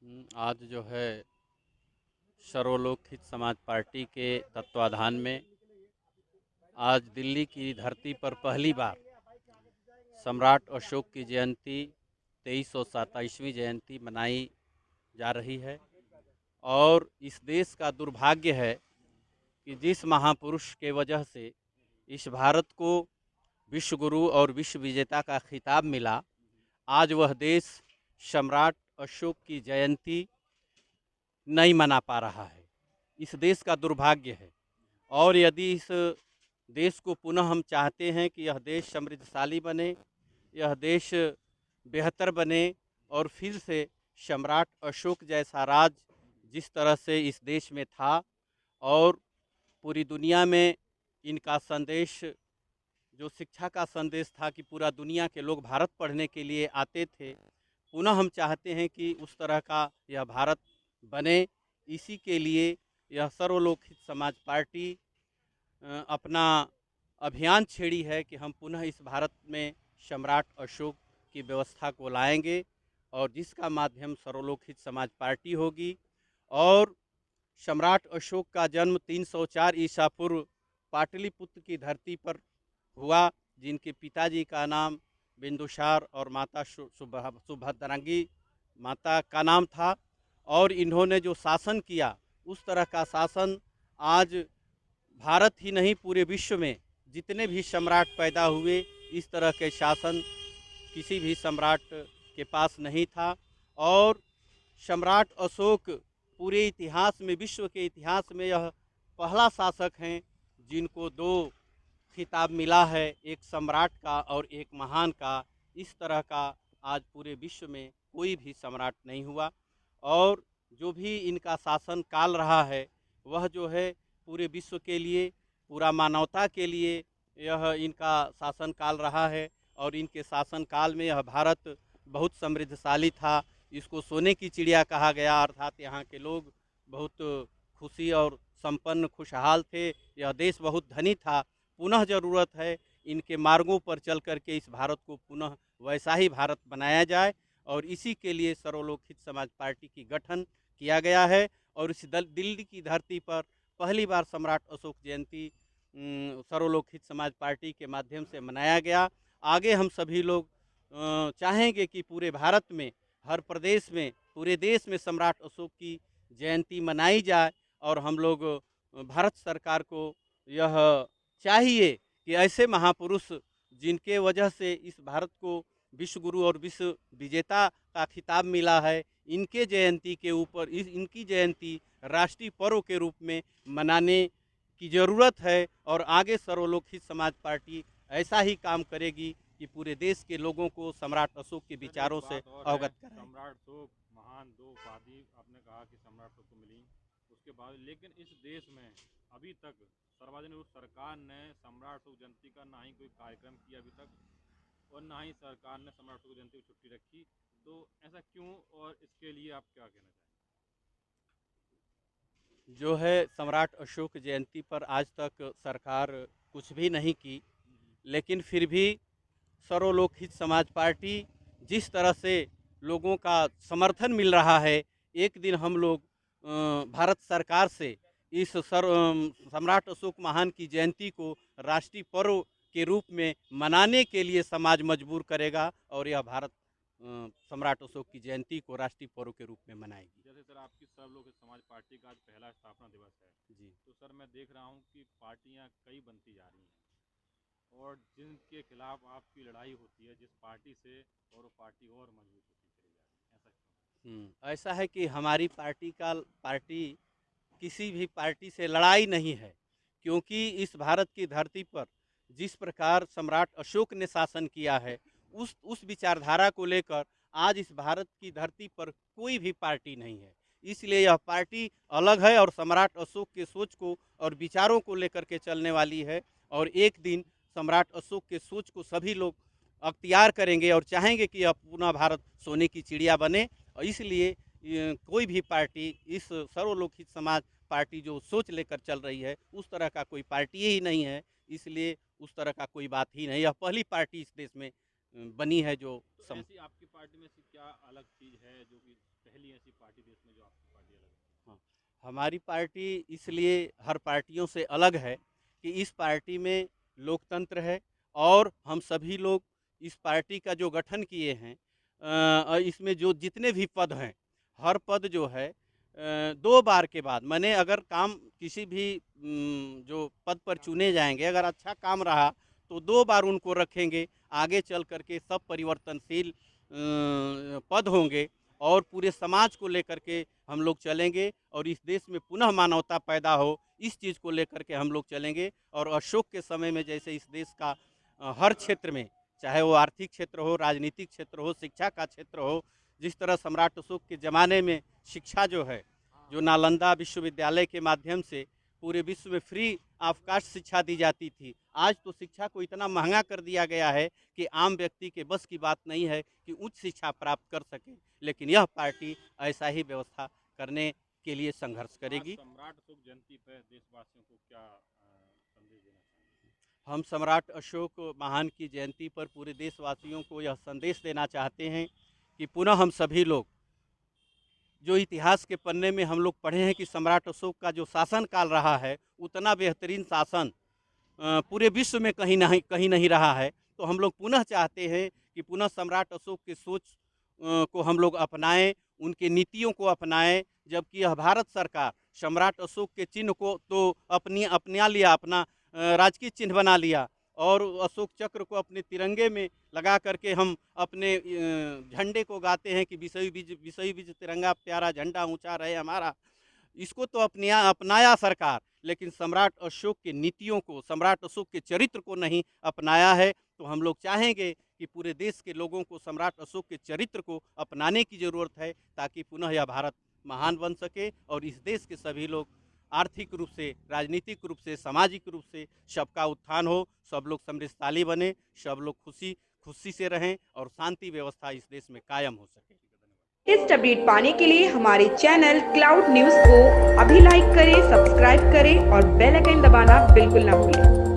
आज जो है सर्वलोकहित समाज पार्टी के तत्वाधान में आज दिल्ली की धरती पर पहली बार सम्राट अशोक की जयंती 2327वीं जयंती मनाई जा रही है। और इस देश का दुर्भाग्य है कि जिस महापुरुष के वजह से इस भारत को विश्व गुरु और विश्व विजेता का खिताब मिला, आज वह देश सम्राट अशोक की जयंती नहीं मना पा रहा है। इस देश का दुर्भाग्य है। और यदि इस देश को पुनः हम चाहते हैं कि यह देश समृद्धशाली बने, यह देश बेहतर बने और फिर से सम्राट अशोक जैसा राज जिस तरह से इस देश में था और पूरी दुनिया में इनका संदेश, जो शिक्षा का संदेश था कि पूरा दुनिया के लोग भारत पढ़ने के लिए आते थे, पुनः हम चाहते हैं कि उस तरह का यह भारत बने। इसी के लिए यह सर्वलोकहित समाज पार्टी अपना अभियान छेड़ी है कि हम पुनः इस भारत में सम्राट अशोक की व्यवस्था को लाएंगे और जिसका माध्यम सर्वलोकहित समाज पार्टी होगी। और सम्राट अशोक का जन्म 304 ईसा पूर्व पाटलिपुत्र की धरती पर हुआ, जिनके पिताजी का नाम बिंदुसार और माता सुभद्रांगी माता का नाम था। और इन्होंने जो शासन किया उस तरह का शासन आज भारत ही नहीं पूरे विश्व में जितने भी सम्राट पैदा हुए इस तरह के शासन किसी भी सम्राट के पास नहीं था। और सम्राट अशोक पूरे इतिहास में, विश्व के इतिहास में यह पहला शासक हैं जिनको दो खिताब मिला है, एक सम्राट का और एक महान का। इस तरह का आज पूरे विश्व में कोई भी सम्राट नहीं हुआ। और जो भी इनका शासन काल रहा है वह जो है पूरे विश्व के लिए, पूरा मानवता के लिए यह इनका शासन काल रहा है। और इनके शासन काल में यह भारत बहुत समृद्धशाली था। इसको सोने की चिड़िया कहा गया, अर्थात यहाँ के लोग बहुत खुशी और संपन्न खुशहाल थे। यह देश बहुत धनी था। पुनः ज़रूरत है इनके मार्गों पर चल करके इस भारत को पुनः वैसा ही भारत बनाया जाए। और इसी के लिए सर्वलोकहित समाज पार्टी की गठन किया गया है। और इस दिल्ली की धरती पर पहली बार सम्राट अशोक जयंती सर्वलोकहित समाज पार्टी के माध्यम से मनाया गया। आगे हम सभी लोग चाहेंगे कि पूरे भारत में, हर प्रदेश में, पूरे देश में सम्राट अशोक की जयंती मनाई जाए। और हम लोग भारत सरकार को यह चाहिए कि ऐसे महापुरुष जिनके वजह से इस भारत को विश्व गुरु और विश्व विजेता का खिताब मिला है, इनके जयंती के ऊपर इनकी जयंती राष्ट्रीय पर्व के रूप में मनाने की ज़रूरत है। और आगे सर्वलोकहित समाज पार्टी ऐसा ही काम करेगी कि पूरे देश के लोगों को सम्राट अशोक के विचारों से अवगत कराए। सम्राट अशोक महान दो उपाधि आपने कहा कि सम्राट अशोक को मिली, उसके बाद लेकिन इस देश में अभी तक सार्वजनिक रूप सरकार ने सम्राट अशोक जयंती का ना ही कोई कार्यक्रम किया अभी तक, और ना ही सरकार ने सम्राट अशोक जयंती को छुट्टी रखी। तो ऐसा क्यों, और इसके लिए आप क्या कहना चाहेंगे? जो है सम्राट अशोक जयंती पर आज तक सरकार कुछ भी नहीं की, लेकिन फिर भी सर्वलोकहित समाज पार्टी जिस तरह से लोगों का समर्थन मिल रहा है, एक दिन हम लोग भारत सरकार से इस सम्राट अशोक महान की जयंती को राष्ट्रीय पर्व के रूप में मनाने के लिए समाज मजबूर करेगा और यह भारत सम्राट अशोक की जयंती को राष्ट्रीय पर्व के रूप में मनाएगी। जैसे सर आपकी सर्वलोक समाज पार्टी का आज पहला स्थापना दिवस है, जी, तो सर मैं देख रहा हूँ कि पार्टियाँ कई बनती जा रही हैं और जिनके खिलाफ आपकी लड़ाई होती है जिस पार्टी से, और वो पार्टी और मजबूत होती चली जा रही है, ऐसा क्यों? ऐसा है कि हमारी पार्टी किसी भी पार्टी से लड़ाई नहीं है, क्योंकि इस भारत की धरती पर जिस प्रकार सम्राट अशोक ने शासन किया है उस विचारधारा को लेकर आज इस भारत की धरती पर कोई भी पार्टी नहीं है। इसलिए यह पार्टी अलग है और सम्राट अशोक के सोच को और विचारों को लेकर के चलने वाली है। और एक दिन सम्राट अशोक के सोच को सभी लोग अख्तियार करेंगे और चाहेंगे कि यह पूरा भारत सोने की चिड़िया बने। और इसलिए कोई भी पार्टी, इस सर्वलोकहित समाज पार्टी जो सोच लेकर चल रही है उस तरह का कोई पार्टी ही नहीं है। इसलिए उस तरह का कोई बात ही नहीं, यह पहली पार्टी इस देश में बनी है जो तो ऐसी आपकी पार्टी में से क्या अलग चीज़ है जो कि पहली ऐसी पार्टी देश में जो आपकी पार्टी अलग है? हाँ, हमारी पार्टी इसलिए हर पार्टियों से अलग है कि इस पार्टी में लोकतंत्र है और हम सभी लोग इस पार्टी का जो गठन किए हैं इसमें जो जितने भी पद हैं, हर पद जो है 2 बार के बाद मैंने अगर काम किसी भी जो पद पर चुने जाएंगे, अगर अच्छा काम रहा तो 2 बार उनको रखेंगे। आगे चल करके सब परिवर्तनशील पद होंगे और पूरे समाज को लेकर के हम लोग चलेंगे और इस देश में पुनः मानवता पैदा हो, इस चीज़ को लेकर के हम लोग चलेंगे। और अशोक के समय में जैसे इस देश का हर क्षेत्र में, चाहे वो आर्थिक क्षेत्र हो, राजनीतिक क्षेत्र हो, शिक्षा का क्षेत्र हो, जिस तरह सम्राट अशोक के ज़माने में शिक्षा जो है, जो नालंदा विश्वविद्यालय के माध्यम से पूरे विश्व में फ्री ऑफ कास्ट शिक्षा दी जाती थी, आज तो शिक्षा को इतना महंगा कर दिया गया है कि आम व्यक्ति के बस की बात नहीं है कि उच्च शिक्षा प्राप्त कर सके। लेकिन यह पार्टी ऐसा ही व्यवस्था करने के लिए संघर्ष करेगी। सम्राट अशोक जयंती पर देशवासियों को क्या संदेश देना चाहेंगे? हम सम्राट अशोक महान की जयंती पर पूरे देशवासियों को यह संदेश देना चाहते हैं कि पुनः हम सभी लोग, जो इतिहास के पन्ने में हम लोग पढ़े हैं कि सम्राट अशोक का जो शासन काल रहा है, उतना बेहतरीन शासन पूरे विश्व में कहीं नहीं रहा है। तो हम लोग पुनः चाहते हैं कि पुनः सम्राट अशोक की सोच को हम लोग अपनाएं, उनके नीतियों को अपनाएं। जबकि यह भारत सरकार सम्राट अशोक के चिन्ह को तो अपना लिया, अपना राजकीय चिन्ह बना लिया और अशोक चक्र को अपने तिरंगे में लगा करके हम अपने झंडे को गाते हैं कि विषयी बीज तिरंगा प्यारा झंडा ऊंचा रहे हमारा। इसको तो अपनाया सरकार, लेकिन सम्राट अशोक के नीतियों को, सम्राट अशोक के चरित्र को नहीं अपनाया है। तो हम लोग चाहेंगे कि पूरे देश के लोगों को सम्राट अशोक के चरित्र को अपनाने की ज़रूरत है, ताकि पुनः यह भारत महान बन सके और इस देश के सभी लोग आर्थिक रूप से, राजनीतिक रूप से, सामाजिक रूप से सबका उत्थान हो, सब लोग समृद्धशाली बने, सब लोग खुशी से रहें और शांति व्यवस्था इस देश में कायम हो सके। लेटेस्ट अपडेट पाने के लिए हमारे चैनल क्लाउड न्यूज़ को अभी लाइक करें, सब्सक्राइब करें और बेल आइकन दबाना बिल्कुल ना भूलें।